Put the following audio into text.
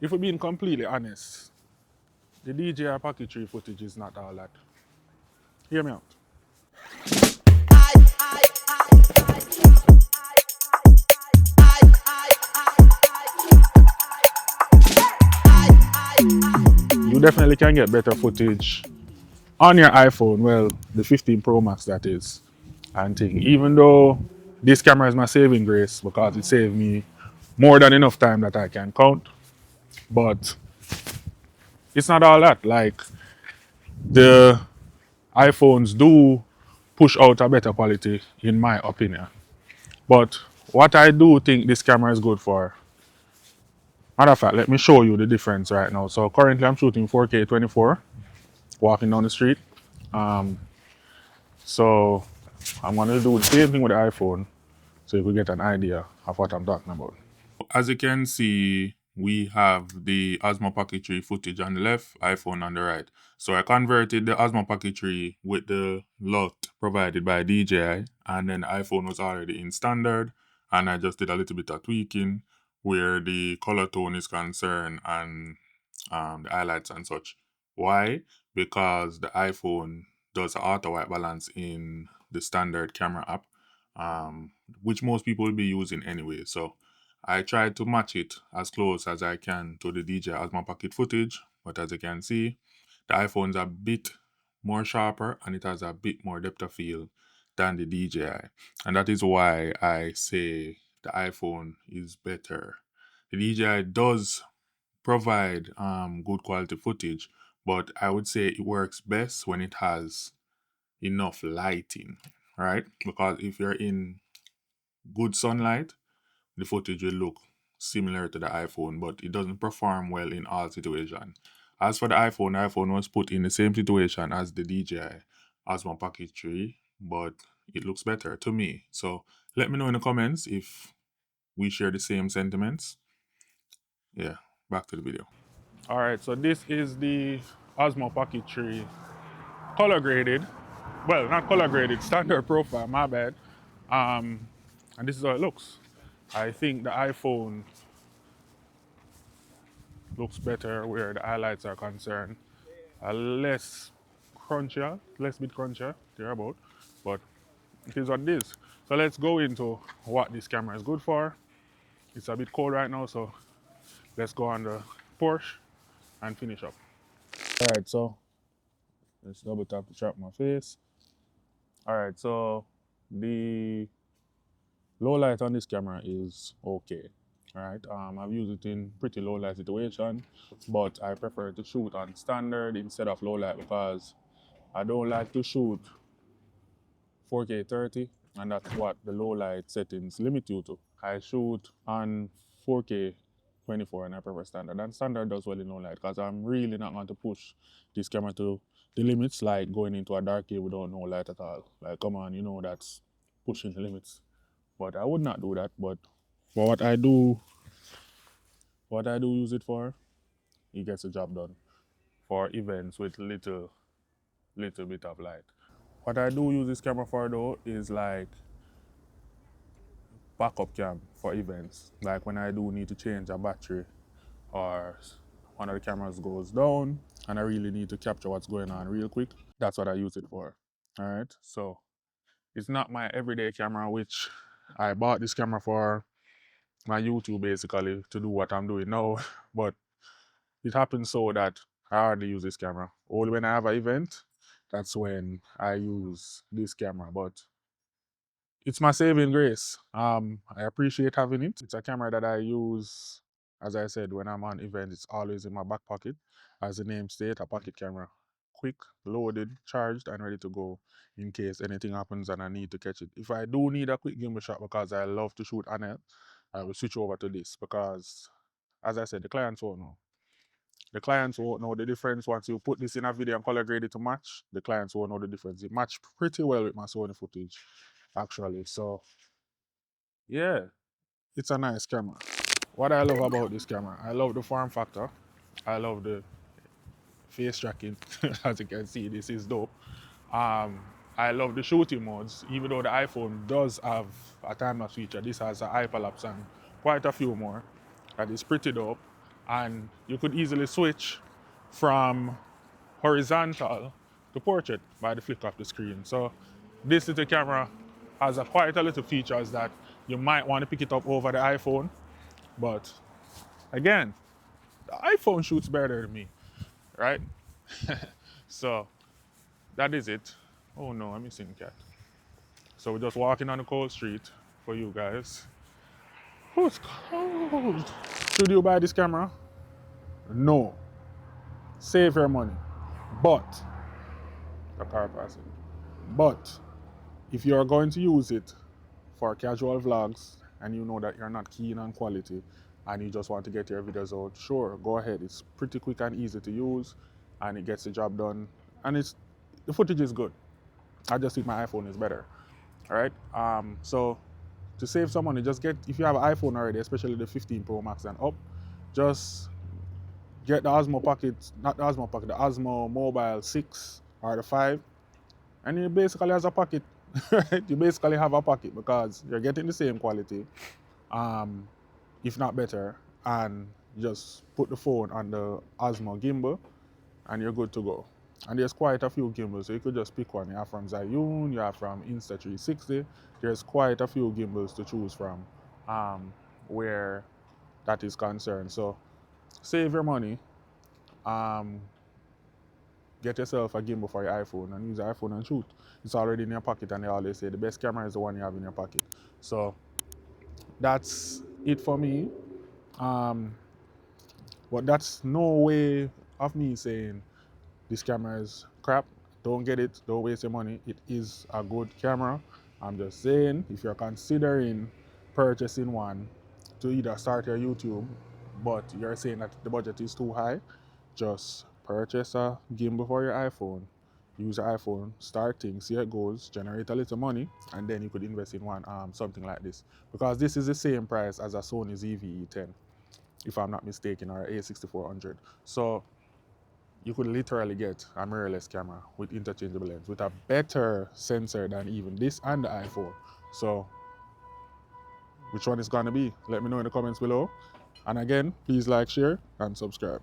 If we're being completely honest, the DJI Pocket 3 footage is not all that. Hear me out. You definitely can get better footage on your iPhone, well, the 15 Pro Max that is, and thing. Even though this camera is my saving grace because it saved me more than enough time that I can count, but it's not all that. Like the iPhones do push out a better quality, in my opinion. But what I do think this camera is good for, matter of fact, let me show you the difference right now. So currently I'm shooting 4K 24, walking down the street. Um, so I'm gonna do the same thing with the iPhone so you could get an idea of what I'm talking about. As you can see, we have the Osmo Pocket 3 footage on the left, iPhone on the right. So I converted the Osmo Pocket 3 with the LUT provided by DJI, and then the iPhone was already in standard, and I just did a little bit of tweaking where the color tone is concerned and the highlights and such. Why? Because the iPhone does auto white balance in the standard camera app, which most people will be using anyway. So I tried to match it as close as I can to the DJI Osmo Pocket footage, but as you can see, the iPhone's a bit more sharper and it has a bit more depth of field than the DJI. And that is why I say the iPhone is better. The DJI does provide good quality footage, but I would say it works best when it has enough lighting, right? Because if you're in good sunlight, the footage will look similar to the iPhone, but it doesn't perform well in all situations. As for the iPhone was put in the same situation as the DJI Osmo Pocket 3, but it looks better to me. So let me know in the comments if we share the same sentiments. Yeah, back to the video. All right, so this is the Osmo Pocket 3 color graded. Well, not color graded, standard profile, my bad. And this is how it looks. I think the iPhone looks better where the highlights are concerned. Less crunchier, less bit crunchier, thereabout. But it is what it is. So let's go into what this camera is good for. It's a bit cold right now, so let's go on the Porsche and finish up. All right, so let's double tap to trap my face. All right, so the low light on this camera is okay. All right, I've used it in pretty low light situation, but I prefer to shoot on standard instead of low light because I don't like to shoot 4K 30, and that's what the low light settings limit you to. I shoot on 4K 24 and I prefer standard. And standard does well in low light because I'm really not going to push this camera to the limits, like going into a dark cave without no light at all. Like, come on, you know that's pushing the limits. But I would not do that. But for what I do use it for, it gets the job done. For events with little bit of light. What I do use this camera for though is like backup cam for events. Like when I do need to change a battery or one of the cameras goes down and I really need to capture what's going on real quick, that's what I use it for. All right. So it's not my everyday camera, which I bought this camera for my YouTube basically to do what I'm doing now. But it happens so that I hardly use this camera. Only when I have an event, that's when I use this camera. But it's my saving grace. I appreciate having it. It's a camera that I use, as I said, when I'm on event, it's always in my back pocket. As the name states, a pocket camera. Quick, loaded, charged, and ready to go in case anything happens and I need to catch it. If I do need a quick gimbal shot because I love to shoot on it, I will switch over to this because, as I said, the clients won't know. The clients won't know the difference once you put this in a video and color grade it to match. The clients won't know the difference. It matched pretty well with my Sony footage, actually. So yeah, it's a nice camera. What I love about this camera, I love the form factor. I love the face tracking. As you can see, this is dope. I love the shooting modes, even though the iPhone does have a time-lapse feature. This has a hyperlapse and quite a few more. That is pretty dope. and you could easily switch from horizontal to portrait by the flick of the screen. So this little camera has quite a little features that you might want to pick it up over the iPhone, but again, the iPhone shoots better than me, right? So that is it. Oh no, I'm missing cat. So we're just walking on the cold street for you guys. Oh, it's cold. Should you buy this camera? No. Save your money. But a car passing. But if you're going to use it for casual vlogs and you know that you're not keen on quality and you just want to get your videos out, sure, go ahead. It's pretty quick and easy to use and it gets the job done. And the footage is good. I just think my iPhone is better. All right. So to save some money, just get, if you have an iPhone already, especially the 15 Pro Max and up, just get the Osmo Pocket, not the Osmo Pocket, the Osmo Mobile 6 or the 5, and you basically has a pocket. Right? You basically have a pocket because you're getting the same quality, if not better, and you just put the phone on the Osmo gimbal and you're good to go. And there's quite a few gimbals, so you could just pick one. You have from Zhiyun, you have from Insta360. There's quite a few gimbals to choose from where that is concerned. So save your money, get yourself a gimbal for your iPhone and use your iPhone and shoot. It's already in your pocket, and they always say the best camera is the one you have in your pocket. So that's it for me. But that's no way of me saying this camera is crap. Don't get it. Don't waste your money. It is a good camera. I'm just saying, if you're considering purchasing one to either start your YouTube, but you're saying that the budget is too high, just purchase a gimbal for your iPhone. Use your iPhone, start things, see how it goes, generate a little money, and then you could invest in one something like this. Because this is the same price as a Sony ZV-E10, if I'm not mistaken, or A6400. So you could literally get a mirrorless camera with interchangeable lens with a better sensor than even this and the iPhone. So which one is gonna be? Let me know in the comments below. And again, please like, share, and subscribe.